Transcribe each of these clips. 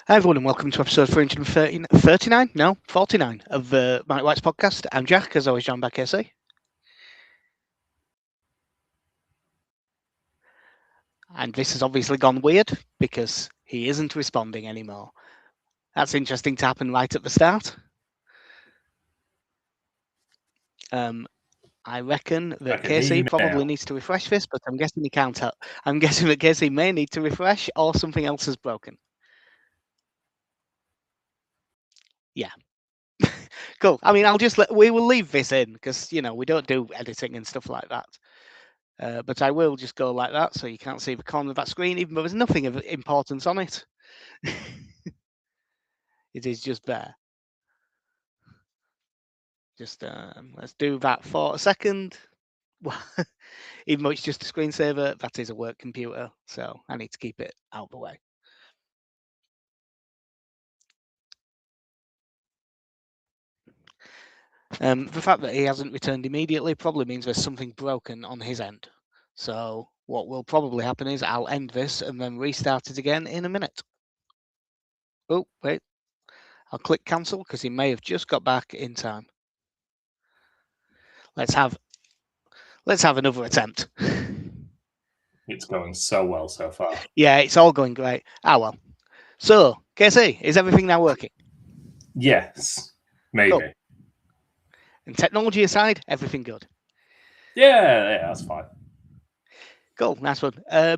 Hi everyone and welcome to episode 339, no, 49 of the Mike White's podcast. I'm Jack, as always joined by KC. And this has obviously gone weird because he isn't responding anymore. That's interesting to happen right at the start. I reckon that KC probably needs to refresh this, but I'm guessing he can't. I'm guessing that KC may need to refresh or something else has broken. Yeah. Cool. I mean, we will leave this in because, we don't do editing and stuff like that. But I will just go like that so you can't see the corner of that screen, even though there's nothing of importance on it. It is just there. Just let's do that for a second. Even though it's just a screensaver, that is a work computer, so I need to keep it out of the way. The fact that he hasn't returned immediately probably means there's something broken on his end. So what will probably happen is I'll end this and then restart it again in a minute. Oh, wait. I'll click cancel because he may have just got back in time. Let's have another attempt. It's going so well so far. Yeah, it's all going great. Well. So, KC, is everything now working? Yes, maybe. Cool. And technology aside, everything good? Yeah, that's fine. Cool, nice one. I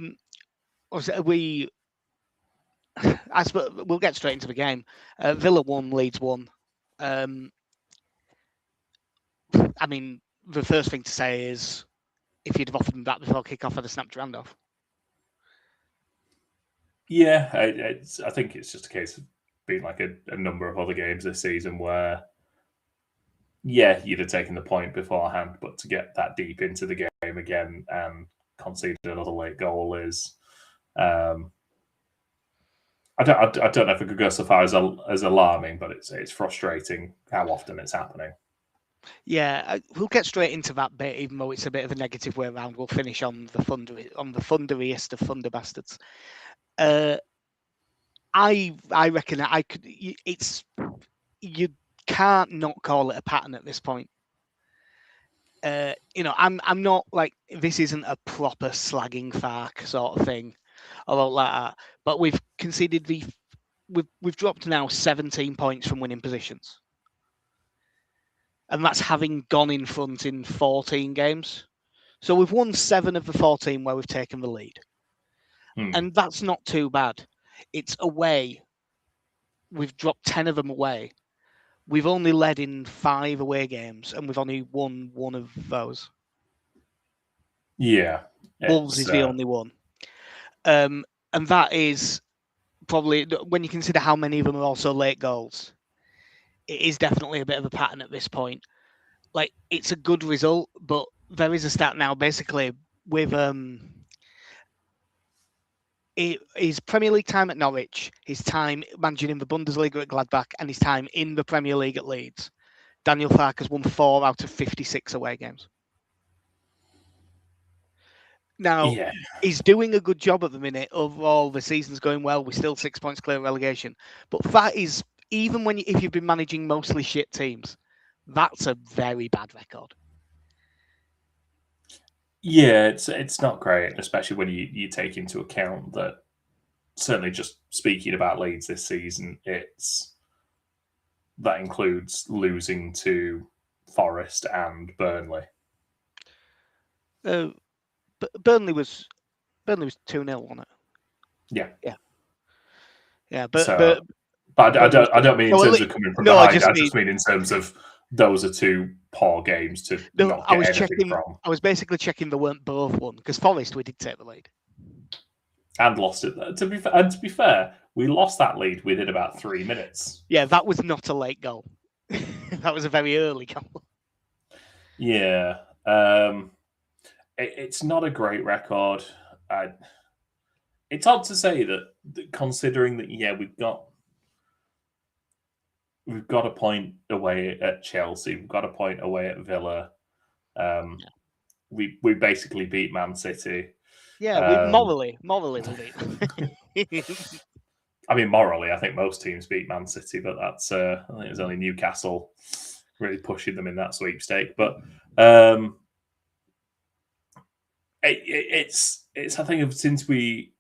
suppose we'll get straight into the game. Villa 1, Leeds 1. I mean, the first thing to say is if you'd have offered them that before kickoff, I'd have snapped your hand off. Yeah, I think it's just a case of being like a number of other games this season where, yeah, you'd have taken the point beforehand, but to get that deep into the game again and concede another late goal is, I don't know if it could go so far as alarming, but it's frustrating how often it's happening. Yeah, we'll get straight into that bit, even though it's a bit of a negative way around. We'll finish on the thunderiest of thunder bastards. I reckon I could. You can't not call it a pattern at this point. I'm not like this isn't a proper slagging Fark sort of thing, or like that. But we've conceded we've dropped now 17 points from winning positions, and that's having gone in front in 14 games. So we've won 7 of the 14 where we've taken the lead, and that's not too bad. It's away. We've dropped 10 of them away. We've only led in 5 away games, and we've only won 1 of those. Yeah, Wolves is the only one. And that is probably, when you consider how many of them are also late goals, it is definitely a bit of a pattern at this point. Like, it's a good result, but there is a stat now, basically, with his Premier League time at Norwich, his time managing in the Bundesliga at Gladbach, and his time in the Premier League at Leeds. Daniel Farke has won 4 out of 56 away games. Now, he's doing a good job at the minute. Overall, the season's going well. We're still 6 points clear of relegation. But that is, even if you've been managing mostly shit teams, that's a very bad record. Yeah, it's not great, especially when you take into account that, certainly just speaking about Leeds this season, that includes losing to Forest and Burnley. Burnley was 2-0, wasn't it? Yeah. But I don't mean in terms of coming from behind. I just mean in terms of those are 2 poor games to not get anything from. I was basically checking they weren't both won, because Forest, we did take the lead. And lost it. To be fair, we lost that lead within about 3 minutes. Yeah, that was not a late goal. That was a very early goal. Yeah. It's not a great record. It's odd to say that considering that, yeah, we've got a point away at Chelsea, we've got a point away at Villa. We basically beat Man City. Yeah, morally we beat. I mean, morally, I think most teams beat Man City, but that's I think it's only Newcastle really pushing them in that sweepstake. But it's I think of since we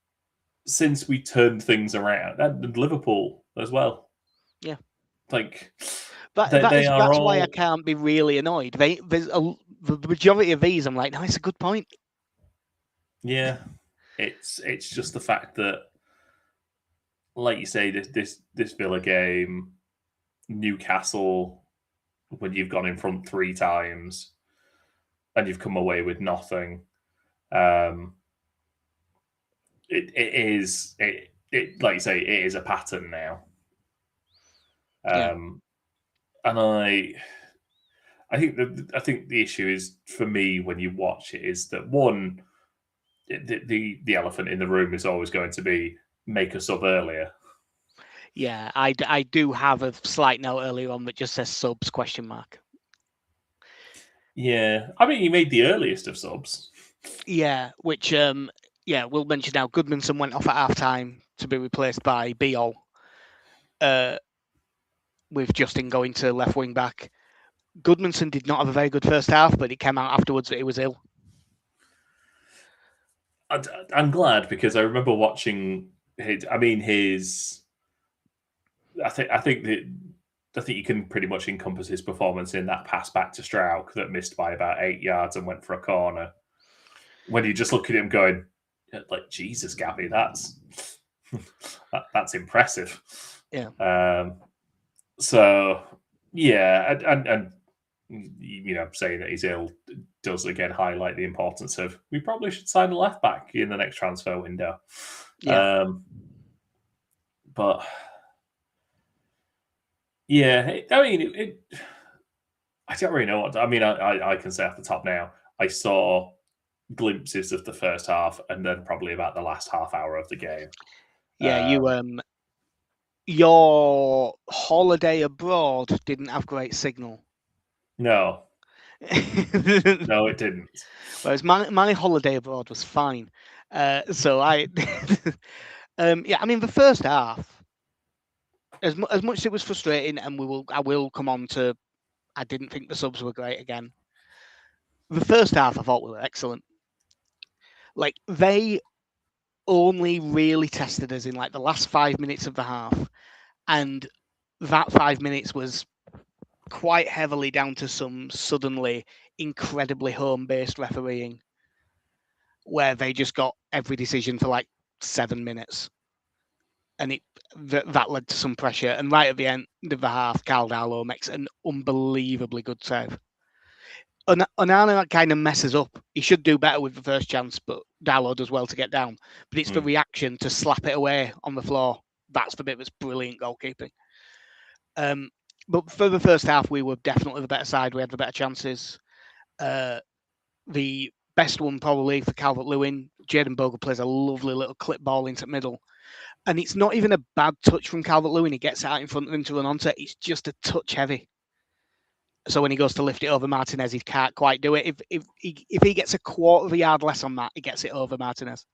turned things around, and Liverpool as well. Yeah. Like That's why I can't be really annoyed. The majority of these, I'm like, no, it's a good point. Yeah, it's just the fact that, like you say, this Villa game, Newcastle, when you've gone in front 3 times and you've come away with nothing, it like you say, it is a pattern now. And I think the issue is, for me, when you watch it, is that one, the elephant in the room is always going to be make a sub earlier. Yeah, I do have a slight note earlier on that just says subs ? Yeah, I mean, he made the earliest of subs. Yeah, which we'll mention now. Goodmanson went off at half time to be replaced by Biol, with Justin going to left wing back. Goodmanson did not have a very good first half, but it came out afterwards that he was ill. I'm glad, because I remember watching his. I mean, I think you can pretty much encompass his performance in that pass back to Strauch that missed by about 8 yards and went for a corner. When you just look at him going, like, Jesus, Gabby, that's impressive. Yeah. So yeah, and saying that he's ill does again highlight the importance of, we probably should sign a left back in the next transfer window. Yeah. But yeah, I mean, I don't really know what. I mean, I can say off the top now, I saw glimpses of the first half and then probably about the last half hour of the game. Yeah, your holiday abroad didn't have great signal. No. No, it didn't. Whereas my holiday abroad was fine. So I, yeah, I mean, the first half, as much as it was frustrating, and I will come on to, I didn't think the subs were great again. The first half I thought were excellent. Like, they only really tested us in like the last 5 minutes of the half, and that 5 minutes was quite heavily down to some suddenly incredibly home-based refereeing, where they just got every decision for like 7 minutes, and that led to some pressure. And right at the end of the half, Carl Darlow makes an unbelievably good save. Onana kind of messes up. He should do better with the first chance, but Darlow does well to get down. But it's the reaction to slap it away on the floor. That's the bit that's brilliant goalkeeping. But for the first half, we were definitely the better side. We had the better chances. The best one probably for Calvert-Lewin. Jadon Bogle plays a lovely little clip ball into the middle. And it's not even a bad touch from Calvert-Lewin. He gets out in front of him to run onto it. It's just a touch heavy. So when he goes to lift it over Martinez, he can't quite do it. If he gets a quarter of a yard less on that, he gets it over Martinez.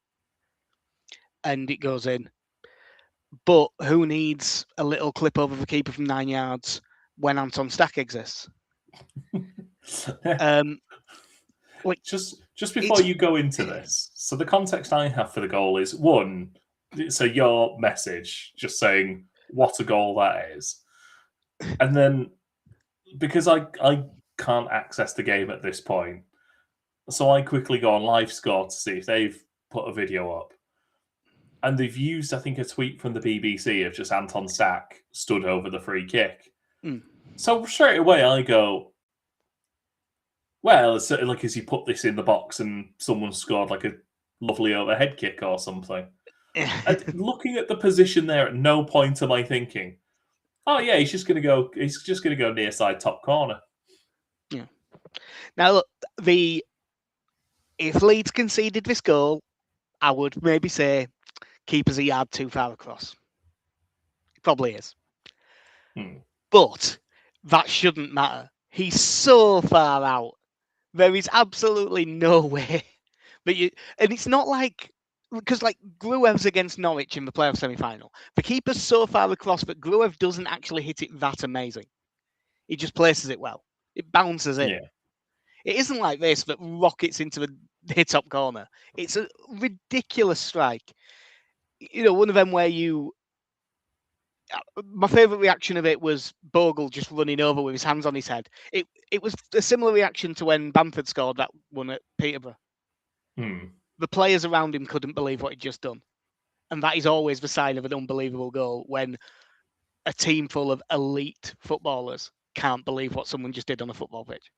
And it goes in. But who needs a little clip over the keeper from 9 yards when Anton Stack exists? Like, just before you go into this, so the context I have for the goal is, one, so your message just saying what a goal that is, and then, because I can't access the game at this point, so I quickly go on LiveScore to see if they've put a video up, and they've used, I think, a tweet from the BBC of just Anton Stack stood over the free kick. So straight away I go, well, it's like, as he put this in the box and someone scored like a lovely overhead kick or something. And looking at the position there, at no point am I thinking, oh yeah, he's just going to go near side top corner. Yeah. Now look, if Leeds conceded this goal, I would maybe say keeper's a yard too far across. It probably is. But that shouldn't matter. He's so far out. There is absolutely no way. And it's not like because like Gruev's against Norwich in the playoff semi-final. The keeper's so far across that Gruev doesn't actually hit it that amazing. He just places it well. It bounces in. Yeah. It isn't like this that rockets into the top corner. It's a ridiculous strike. One of them where my favourite reaction of it was Bogle just running over with his hands on his head. It was a similar reaction to when Bamford scored that one at Peterborough. The players around him couldn't believe what he'd just done. And that is always the sign of an unbelievable goal, when a team full of elite footballers can't believe what someone just did on a football pitch.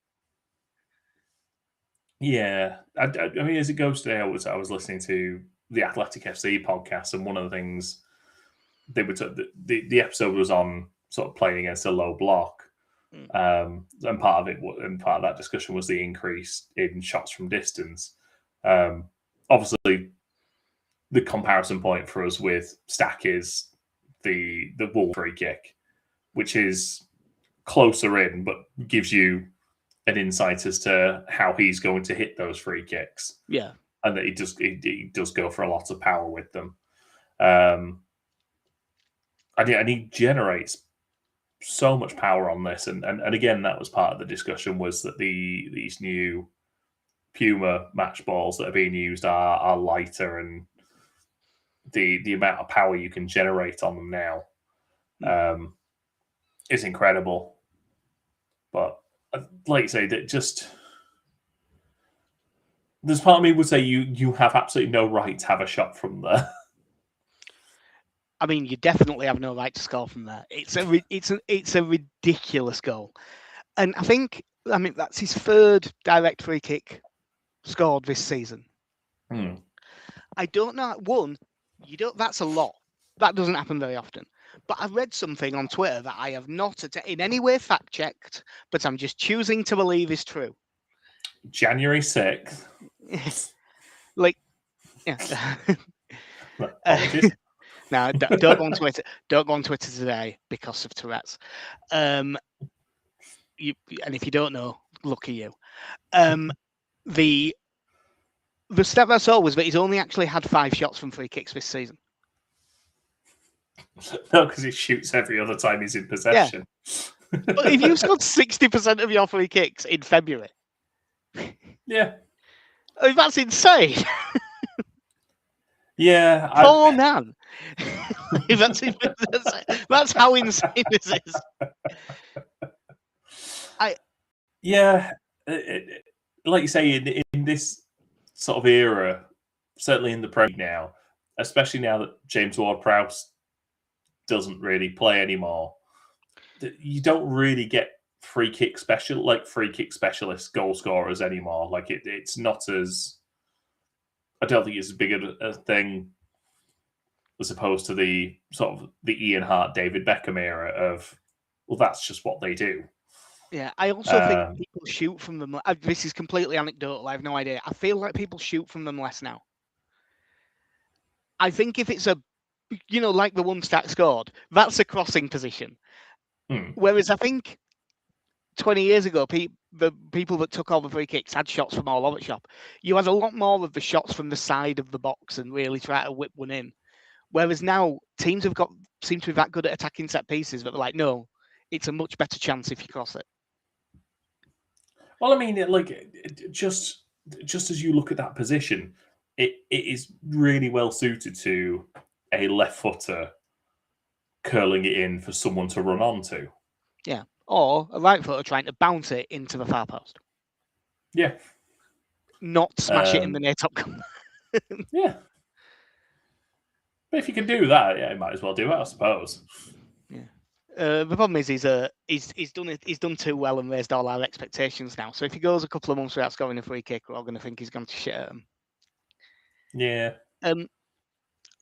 Yeah. I mean, as it goes today, I was listening to the Athletic FC podcast, and one of the things they were the episode was on sort of playing against a low block, and part of that discussion was the increase in shots from distance. Obviously, the comparison point for us with Stack is the Wolves free kick, which is closer in, but gives you an insight as to how he's going to hit those free kicks. Yeah, and that he does go for a lot of power with them. And he generates so much power on this. And again, that was part of the discussion, was that these new Puma match balls that are being used are lighter, and the amount of power you can generate on them now is incredible. But like you say, that just, there's part of me would say you have absolutely no right to have a shot from there. I mean, you definitely have no right to score from there. It's a ridiculous goal, and I mean that's his third direct free kick scored this season. I don't know. That's a lot. That doesn't happen very often. But I read something on Twitter that I have not in any way fact checked, but I'm just choosing to believe is true. January 6th. Like, yeah. Apologies. No, don't go on Twitter. Don't go on Twitter today because of Tourette's. And if you don't know, lucky you. The stat I saw was that he's only actually had 5 shots from free kicks this season. No, because he shoots every other time he's in possession. Yeah. But if you scored 60% of your free kicks in February, yeah, I mean, that's insane. Yeah, poor man. That's how insane this is. Like you say, in this sort of era, certainly in the Premier now, especially now that James Ward-Prowse doesn't really play anymore, you don't really get free kick specialist goal scorers anymore. Like it's not as, I don't think it's as big a thing as opposed to the sort of the Ian Hart, David Beckham era of, well, that's just what they do. Yeah, I also think people shoot from them. This is completely anecdotal. I have no idea. I feel like people shoot from them less now. I think if it's like the one Stack scored, that's a crossing position. Whereas I think 20 years ago, the people that took all the free kicks had shots from all over the shop. You had a lot more of the shots from the side of the box and really try to whip one in. Whereas now, teams seem to be that good at attacking set pieces that they're like, no, it's a much better chance if you cross it. Well, I mean, just as you look at that position, it is really well suited to a left footer curling it in for someone to run onto. Yeah, or a right footer trying to bounce it into the far post. Yeah. Not smash it in the near top corner. Yeah. But if you can do that, yeah, you might as well do it, I suppose. Yeah. The problem is he's done too well and raised all our expectations now. So if he goes a couple of months without scoring a free kick, we're all going to think he's going to shit at him. Yeah.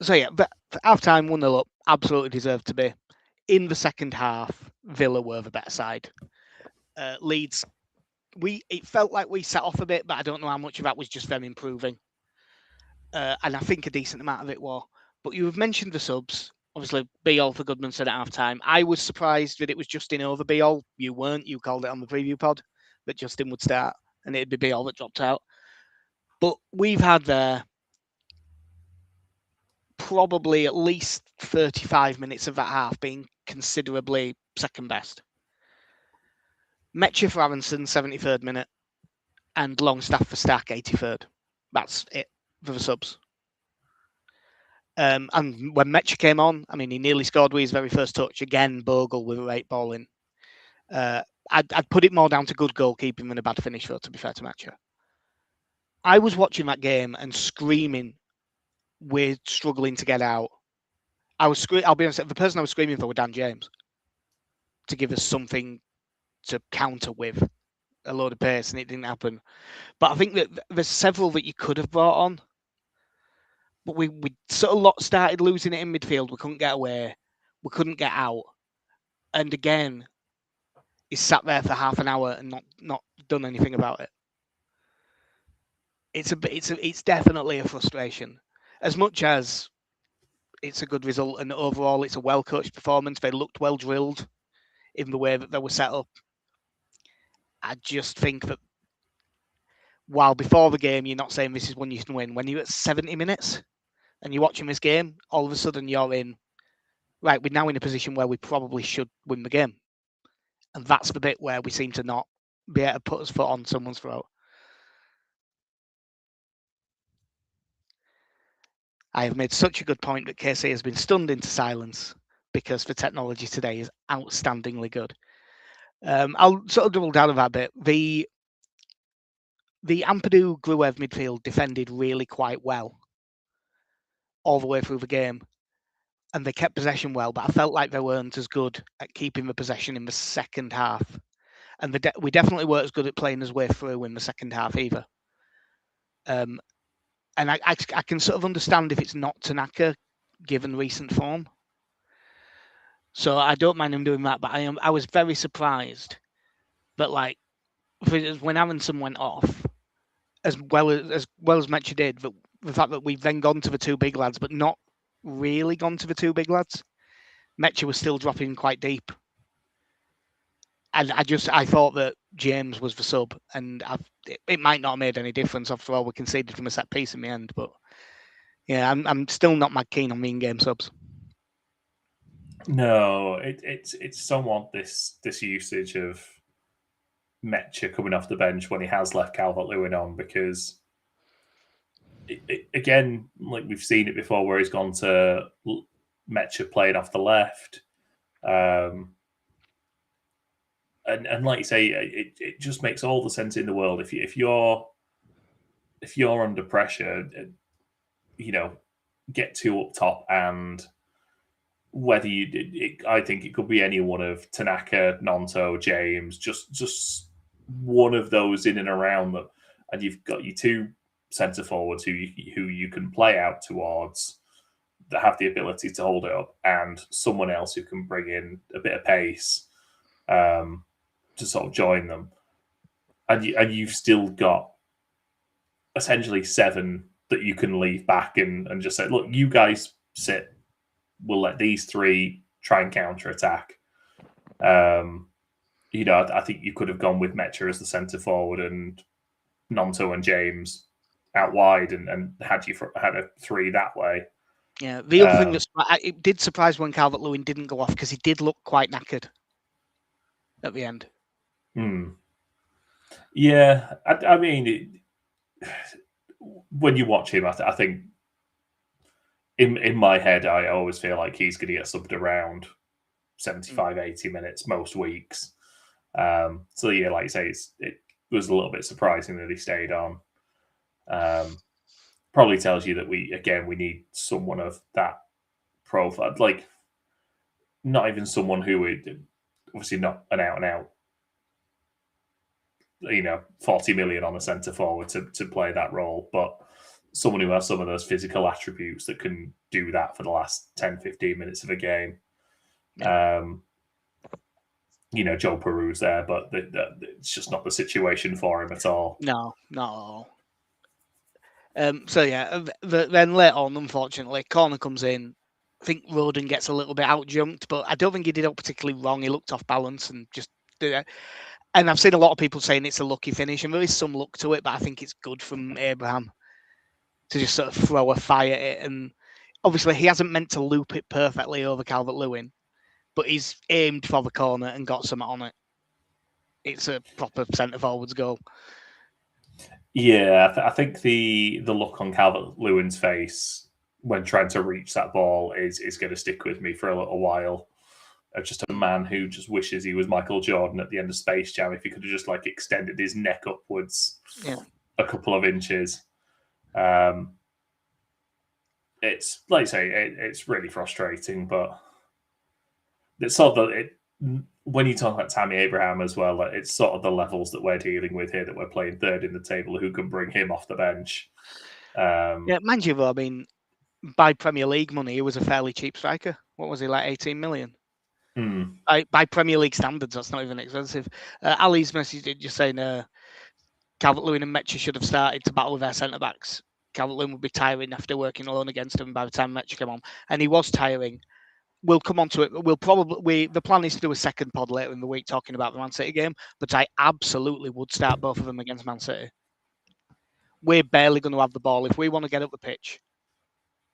So yeah, but half time 1-0 up, absolutely deserved to be. In the second half, Villa were the better side. Leeds, it felt like we set off a bit, but I don't know how much of that was just them improving. And I think a decent amount of it was. But you have mentioned the subs. Obviously, Beal for Goodmanson at half-time. I was surprised that it was Justin over Beal. You weren't. You called it on the preview pod that Justin would start and it'd be Beal that dropped out. But we've had probably at least 35 minutes of that half being considerably second best. Metcher for Aronson, 73rd minute, and Longstaff for Stack, 83rd. That's it for the subs. And when Metcher came on, I mean, he nearly scored with his very first touch. Again, Bogle with a great ball in. I'd put it more down to good goalkeeping than a bad finish, though, to be fair to Metcher. I was watching that game and screaming, we're struggling to get out. I'll be honest, the person I was screaming for was Dan James to give us something to counter with a load of pace, and it didn't happen. But I think that there's several that you could have brought on. But we sort of started losing it in midfield. We couldn't get away. We couldn't get out. And again, he sat there for half an hour and not done anything about it. It's definitely a frustration. As much as it's a good result and overall it's a well-coached performance, they looked well drilled in the way that they were set up. I just think that while before the game you're not saying this is one you can win, when you're at 70 minutes and you're watching this game, all of a sudden you're in, right, we're now in a position where we probably should win the game. And that's the bit where we seem to not be able to put his foot on someone's throat. I have made such a good point that KC has been stunned into silence because the technology today is outstandingly good. I'll sort of double down on that a bit. The Ampadu Gruev midfield defended really quite well all the way through the game, and they kept possession well, but I felt like they weren't as good at keeping the possession in the second half. And we definitely weren't as good at playing his way through in the second half either. And I can sort of understand if it's not Tanaka, given recent form. So I don't mind him doing that, but I was very surprised that, like, when Aronson went off, as well as Metcher did, the fact that we've then gone to the two big lads, but not really gone to the two big lads. Metcher was still dropping quite deep. And I thought that James was the sub, and it might not have made any difference. After all, we conceded from a set piece in the end, but yeah, I'm still not mad keen on mean game subs. No, it's somewhat this usage of Metcher coming off the bench when he has left Calvert-Lewin on, because again, like we've seen it before, where he's gone to Metcher playing off the left. And like you say, it just makes all the sense in the world. If you're under pressure, get two up top, and whether I think it could be any one of Tanaka, Nonto, James, just one of those in and around them, and you've got your two centre forwards who you can play out towards, that have the ability to hold it up, and someone else who can bring in a bit of pace. To sort of join them, and you've still got essentially 7 that you can leave back and just say, look, you guys sit. We'll let these 3 try and counter attack. I think you could have gone with Metcher as the centre forward and Nonto and James out wide, and had a 3 that way. Yeah, the other thing it did surprise when Calvert-Lewin didn't go off, because he did look quite knackered at the end. Yeah, I mean, when you watch him, I think in my head, I always feel like he's going to get subbed around 75, 80 minutes most weeks. So yeah, like you say, it was a little bit surprising that he stayed on. Probably tells you that we need someone of that profile, like not even someone who would, obviously not an out and out, 40 million on a centre forward to play that role, but someone who has some of those physical attributes that can do that for the last 10, 15 minutes of a game. Yeah. Joe Peru's there, but it's just not the situation for him at all. No, not at all. So yeah, then later on, unfortunately, corner comes in. I think Roden gets a little bit out jumped, but I don't think he did it particularly wrong. He looked off balance and just did it. And I've seen a lot of people saying it's a lucky finish, and there is some luck to it, but I think it's good from Abraham to just sort of throw a fire at it. And obviously he hasn't meant to loop it perfectly over Calvert-Lewin, but he's aimed for the corner and got some on it. It's a proper centre forwards goal. Yeah, I think the look on Calvert-Lewin's face when trying to reach that ball is going to stick with me for a little while. Just a man who just wishes he was Michael Jordan at the end of Space Jam. If he could have just like extended his neck upwards a couple of inches. It's like I say, it's really frustrating, but it's sort of when you talk about Tammy Abraham as well, like, it's sort of the levels that we're dealing with here, that we're playing third in the table, who can bring him off the bench. Yeah, mind you, though, I mean, by Premier League money, he was a fairly cheap striker. What was he, like 18 million? By Premier League standards, that's not even expensive. Ali's message just saying Calvert-Lewin and Metcha should have started to battle with their centre-backs. Calvert-Lewin would be tiring after working alone against him by the time Metcha came on. And he was tiring. We'll come on to it. The plan is to do a second pod later in the week talking about the Man City game, but I absolutely would start both of them against Man City. We're barely going to have the ball. If we want to get up the pitch,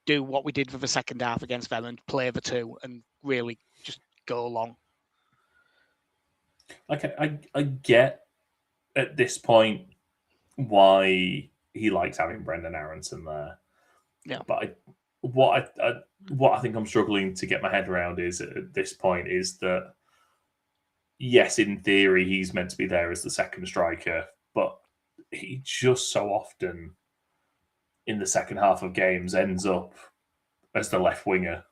do what we did for the second half against them and play the two and really just go long. Okay, I get at this point why he likes having Brendan Aronson there. Yeah. But what I think I'm struggling to get my head around is at this point is that, yes, in theory, he's meant to be there as the second striker, but he just so often in the second half of games ends up as the left winger.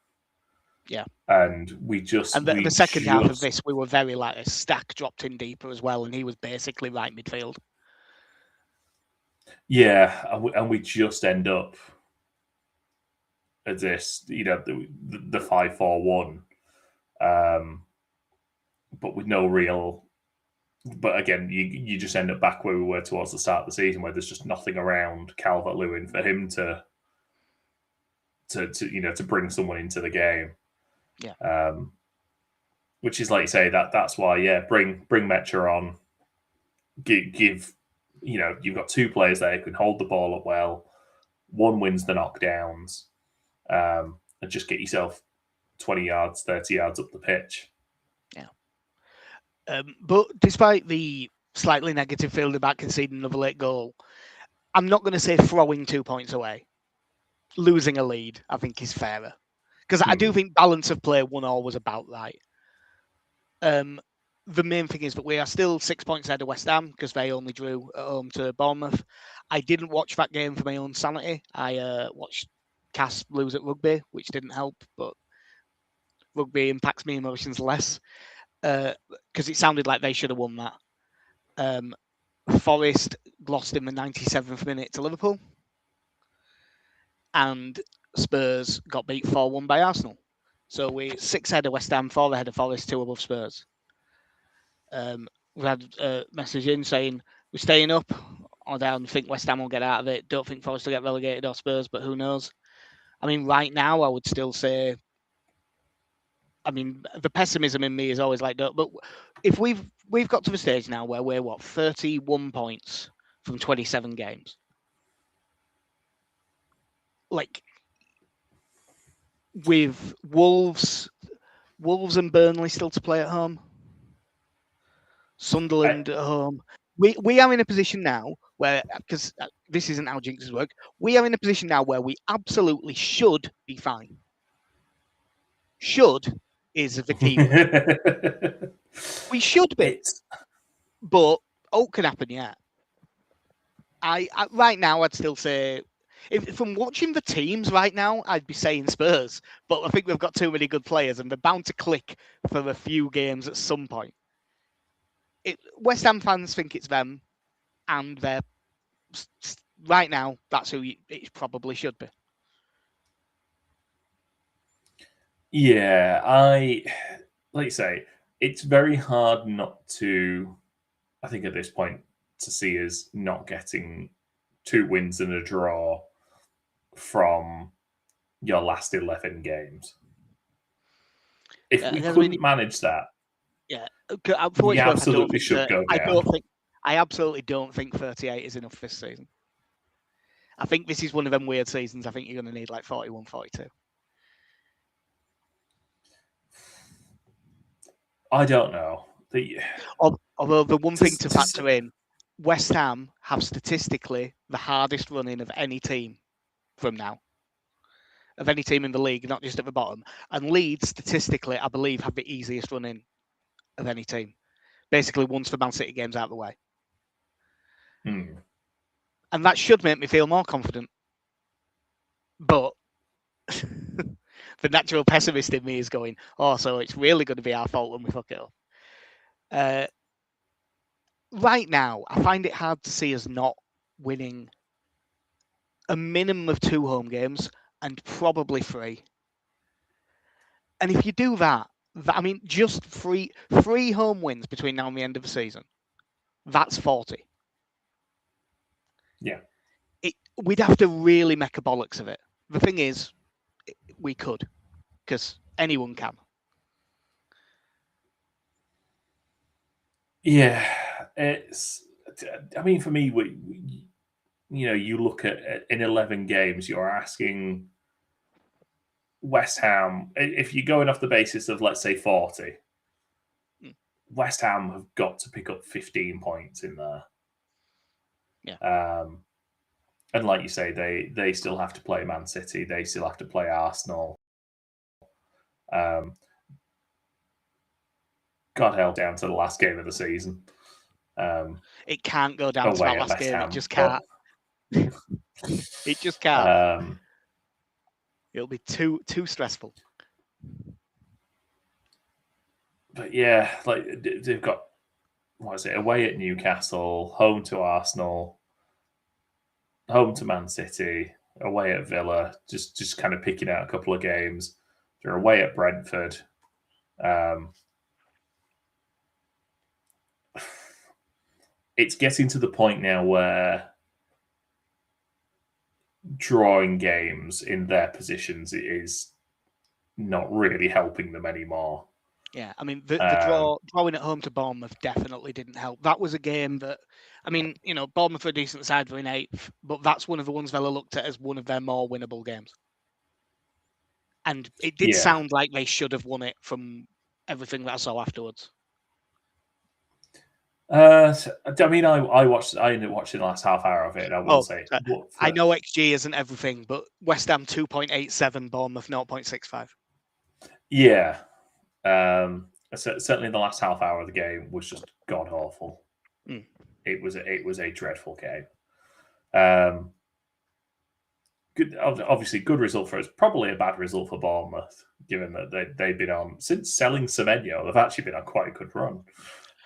Yeah. And the second half of this, we were very like a Stack dropped in deeper as well, and he was basically right midfield. Yeah, and we just end up as this, the 5-4-1, but with no real. But again, you just end up back where we were towards the start of the season, where there's just nothing around Calvert-Lewin for him to bring someone into the game. Yeah. Which is, like you say, that's why, bring Metcha on. Give you've got two players there who can hold the ball up well. One wins the knockdowns, and just get yourself 20 yards, 30 yards up the pitch. Yeah. But despite the slightly negative feeling about conceding another late goal, I'm not going to say throwing 2 points away. Losing a lead, I think, is fairer. Because I do think balance of play 1-1 was about right. The main thing is that we are still 6 points ahead of West Ham because they only drew at home to Bournemouth. I didn't watch that game for my own sanity. I watched Cass lose at rugby, which didn't help, but rugby impacts me emotions less because it sounded like they should have won that. Forest lost in the 97th minute to Liverpool, and Spurs got beat 4-1 by Arsenal. So we're 6 ahead of West Ham, 4 ahead of Forest, 2 above Spurs. We had a message in saying we're staying up. I don't think West Ham will get out of it. Don't think Forest will get relegated or Spurs, but who knows? I mean, right now, I would still say. I mean, the pessimism in me is always like, no, but if we've got to the stage now where we're 31 points from 27 games, like with Wolves and Burnley still to play at home, Sunderland at home. We are in a position now where, because this isn't how jinxes work, we are in a position now where we absolutely should be fine. Should is the key word. We should be. But can happen, yeah. I right now, I'd still say, if I'm watching the teams right now, I'd be saying Spurs. But I think we've got too many good players, and they're bound to click for a few games at some point. West Ham fans think it's them, and they're right now. That's who it probably should be. Yeah, like you say, it's very hard not to. I think at this point to see us not getting 2 wins and a draw from your last 11 games. If we couldn't manage that, yeah, we absolutely should go down. I absolutely don't think 38 is enough this season. I think this is one of them weird seasons. I think you're going to need like 41, 42. I don't know. Although the one thing to factor in, West Ham have statistically the hardest running of any team from now. Of any team in the league, not just at the bottom. And Leeds, statistically, I believe, have the easiest running of any team. Basically, once the Man City game's out of the way. And that should make me feel more confident. But the natural pessimist in me is going, oh, so it's really going to be our fault when we fuck it up. Right now, I find it hard to see us not winning a minimum of 2 home games and probably 3. And if you do that, I mean, just three home wins between now and the end of the season, that's 40. Yeah. We'd have to really make a bollocks of it. The thing is, we could, because anyone can. Yeah, I mean, for me, you look at in 11 games, you're asking West Ham, if you're going off the basis of, let's say, 40, West Ham have got to pick up 15 points in there. Yeah. And like you say, they still have to play Man City. They still have to play Arsenal. God help down to the last game of the season. It can't go down to that last game. It just can't. It just can't. It'll be too stressful. But yeah, like they've got, what is it, away at Newcastle, home to Arsenal, home to Man City, away at Villa, just kind of picking out a couple of games. They're away at Brentford. It's getting to the point now where drawing games in their positions is not really helping them anymore. Yeah, I mean, the drawing at home to Bournemouth definitely didn't help. That was a game that, I mean, Bournemouth are a decent side for in 8th, but that's one of the ones Villa looked at as one of their more winnable games. And it did sound like they should have won it from everything that I saw afterwards. I mean, I ended up watching the last half hour of it, and I will say, I know XG isn't everything, but West Ham 2.87, Bournemouth 0.65. Yeah. Certainly the last half hour of the game was just god awful. It was a dreadful game. Good, obviously good result for us. Probably a bad result for Bournemouth, given that they've been on since selling Semenyo. They've actually been on quite a good run.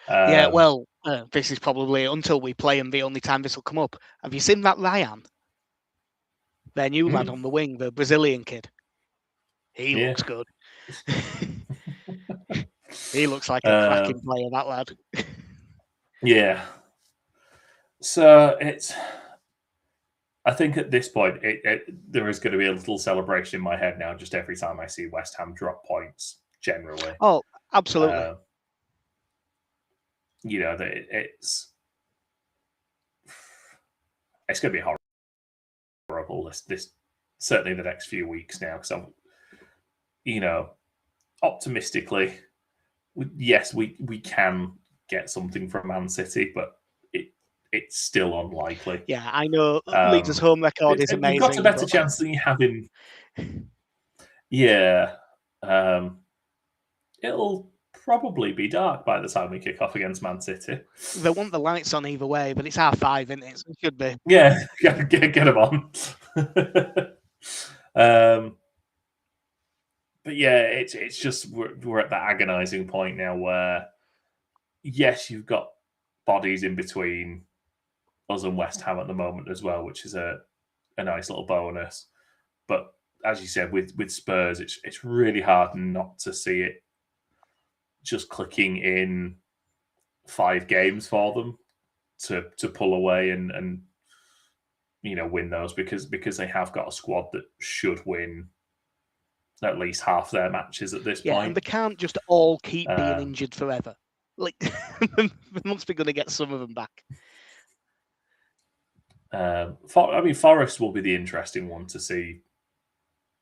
Yeah, well, this is probably, until we play him, the only time this will come up. Have you seen that Ryan? Their new lad on the wing, the Brazilian kid. He looks good. He looks like a cracking player, that lad. Yeah. So I think at this point, there is going to be a little celebration in my head now, just every time I see West Ham drop points, generally. Oh, absolutely. It's going to be horrible. This certainly the next few weeks now, because I'm, optimistically, yes, we can get something from Man City, but it's still unlikely. Yeah, I know Leeds' home record is amazing. You've got a better chance than you have in. Yeah. It'll probably be dark by the time we kick off against Man City. They want the lights on either way, but it's 5:30, isn't it? So it should be. Yeah, get them on. But yeah, it's just we're at that agonising point now where, yes, you've got bodies in between us and West Ham at the moment as well, which is a nice little bonus. But as you said, with Spurs, it's really hard not to see it just clicking in 5 games for them to pull away and win those because they have got a squad that should win at least half their matches at this point. Yeah, and they can't just all keep being injured forever. Like, they must be going to get some of them back. Forest will be the interesting one to see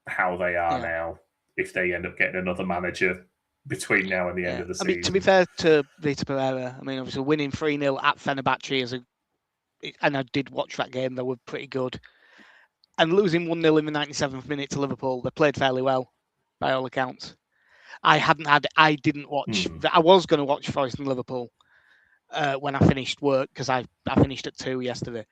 how they are now if they end up getting another manager between now and the end of the season. I mean, to be fair to Vita Pereira, I mean, obviously winning 3-0 at Fenerbahce and I did watch that game, they were pretty good. And losing 1-0 in the 97th minute to Liverpool, they played fairly well, by all accounts. I didn't watch. I was going to watch Forest and Liverpool when I finished work, because I finished at 2 yesterday.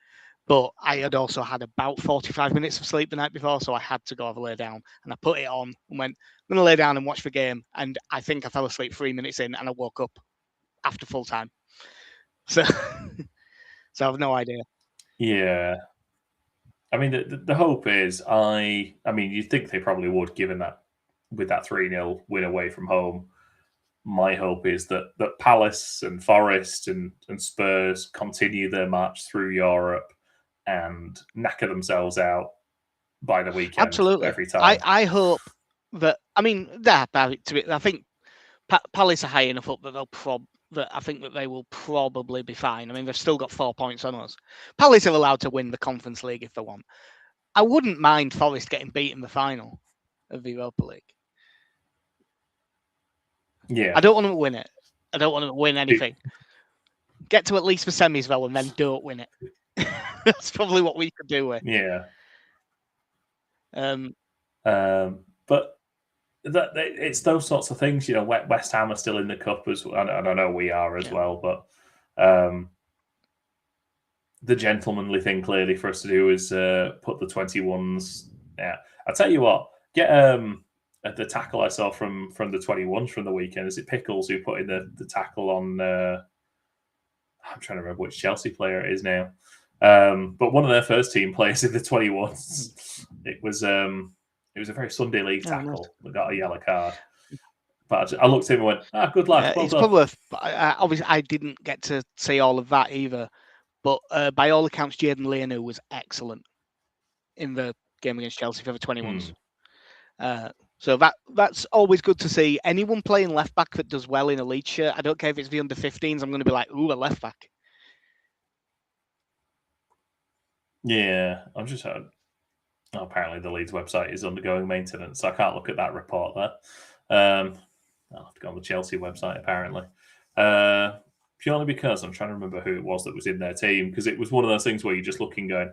But I had also had about 45 minutes of sleep the night before, so I had to go have a lay down. And I put it on and went, I'm going to lay down and watch the game. And I think I fell asleep 3 minutes in, and I woke up after full time. So, so I have no idea. Yeah. I mean, the hope is, I mean, you'd think they probably would, given that with that 3-0 win away from home. My hope is that Palace and Forest and Spurs continue their march through Europe and knacker themselves out by the weekend. Absolutely. Every time. I hope that, I mean, I think Palace are high enough up that I think that they will probably be fine. I mean, they've still got 4 points on us. Palace are allowed to win the Conference League if they want. I wouldn't mind Forest getting beat in the final of the Europa League. Yeah. I don't want them to win it. I don't want them to win anything. Get to at least the semis, though, and then don't win it. That's probably what we could do with. Yeah. But it's those sorts of things, you know. West Ham are still in the cup as well, and I know we are as well. But the gentlemanly thing clearly for us to do is put the 21s. Yeah, I'll tell you what. Get the tackle I saw from the 21s from the weekend. Is it Pickles who put in the tackle on? I'm trying to remember which Chelsea player it is now. But one of their first team players in the 21s. It was a very Sunday League tackle that got a yellow card. But I looked at him and went, good lad. Well it's done. probably obviously I didn't get to see all of that either. But by all accounts, Jadon Leonu was excellent in the game against Chelsea for the 21s. So that's always good to see. Anyone playing left back that does well in a Leeds shirt, I don't care if it's the under 15s, I'm going to be like, ooh, a left back. Yeah, I'm just apparently the Leeds website is undergoing maintenance, so I can't look at that report there. I'll have to go on the Chelsea website apparently. Purely because I'm trying to remember who it was that was in their team, because it was one of those things where you're just looking going,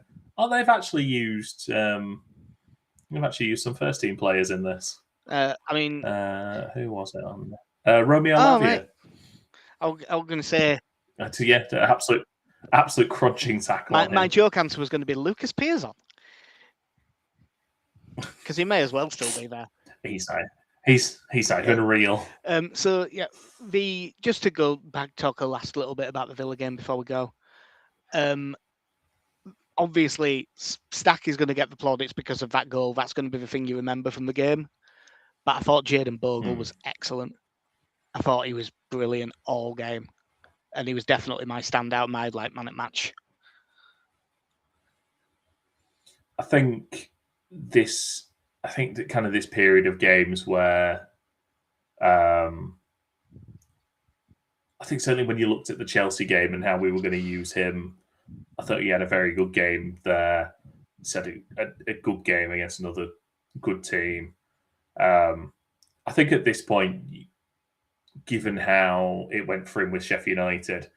they've actually used some first team players in this. I mean, who was it on? Romeo Lavia. I was going to say, absolute crunching tackle. My joke answer was going to be Lucas Piazon, because he may as well still be there. He's not even real. So yeah, just to go back, talk a last little bit about the Villa game before we go. Obviously, Stack is going to get the plaudits because of that goal. That's going to be the thing you remember from the game. But I thought Jadon Bogle was excellent. I thought he was brilliant all game, and he was definitely my standout, my man at match. I think that kind of this period of games where I think certainly when you looked at the Chelsea game and how we were going to use him, I thought he had a very good game there. Said a good game against another good team. I think at this point, given how it went for him with Sheffield United,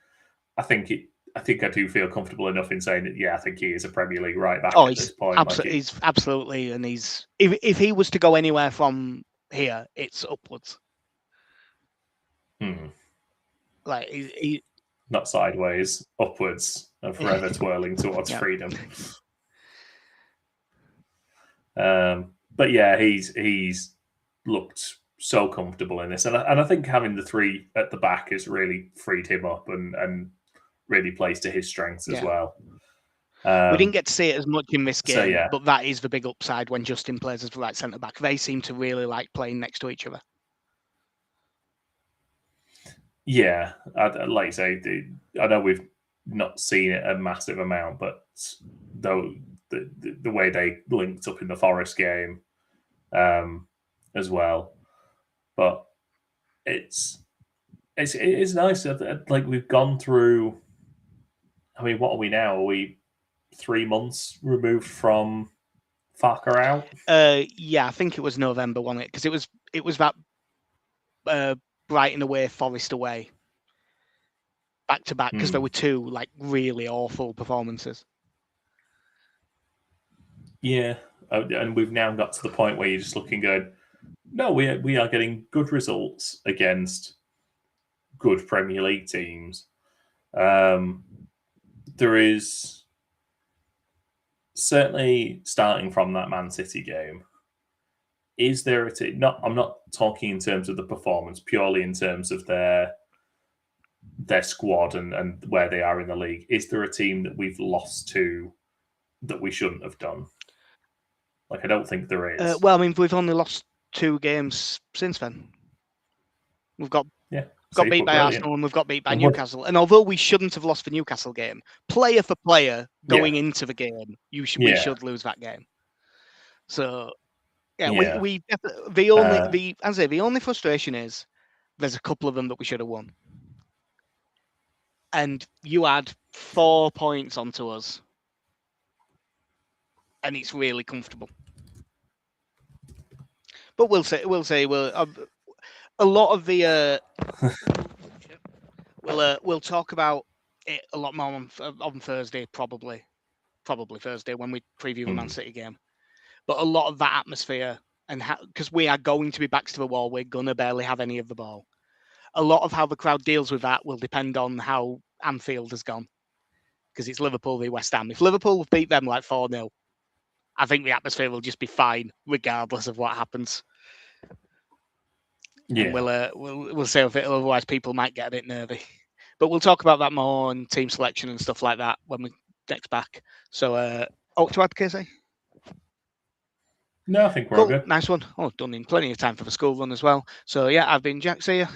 I think I do feel comfortable enough in saying that, I think he is a Premier League right back at this point. He's absolutely, and he's if he was to go anywhere from here, it's upwards. Like he not sideways, upwards, and forever twirling towards freedom. But yeah, he's looked so comfortable in this, and I think having the three at the back has really freed him up and really plays to his strengths as well. We didn't get to see it as much in this game, but that is the big upside when Justin plays as the right centre back. They seem to really like playing next to each other. Yeah, like I say, I know we've not seen it a massive amount, but though the way they linked up in the Forest game as well, but it is nice. Like we've gone through. I mean, what are we now? Are we 3 months removed from Farker out? Yeah, I think it was November, wasn't it? Because it was that Brighton away, Forest away, back to back, because there were two like really awful performances. Yeah, and we've now got to the point where you're just looking, going, no, we are getting good results against good Premier League teams. There is certainly, starting from that Man City game, is there a team? I'm not talking in terms of the performance, purely in terms of their squad and where they are in the league. Is there a team that we've lost to that we shouldn't have done? Like, I don't think there is. Well, I mean, we've only lost 2 games since then. We've got beat by Arsenal and we've got beat by Newcastle. And although we shouldn't have lost the Newcastle game, player for player going into the game, we should lose that game. So we the only frustration is there's a couple of them that we should have won, and you add 4 points onto us, and it's really comfortable. But we'll say a lot of the we'll talk about it a lot more on Thursday, probably Thursday when we preview the Man City game. But a lot of that atmosphere, and because we are going to be backs to the wall, we're gonna barely have any of the ball. A lot of how the crowd deals with that will depend on how Anfield has gone, because it's Liverpool v West Ham. If Liverpool beat them like 4-0, I think the atmosphere will just be fine regardless of what happens. Yeah, and we'll see if it. Otherwise, people might get a bit nervy. But we'll talk about that more on team selection and stuff like that when we next back. So, to add, Casey? No, I think we're all good. Nice one. Oh, done in plenty of time for the school run as well. So, yeah, I've been Jack. See you.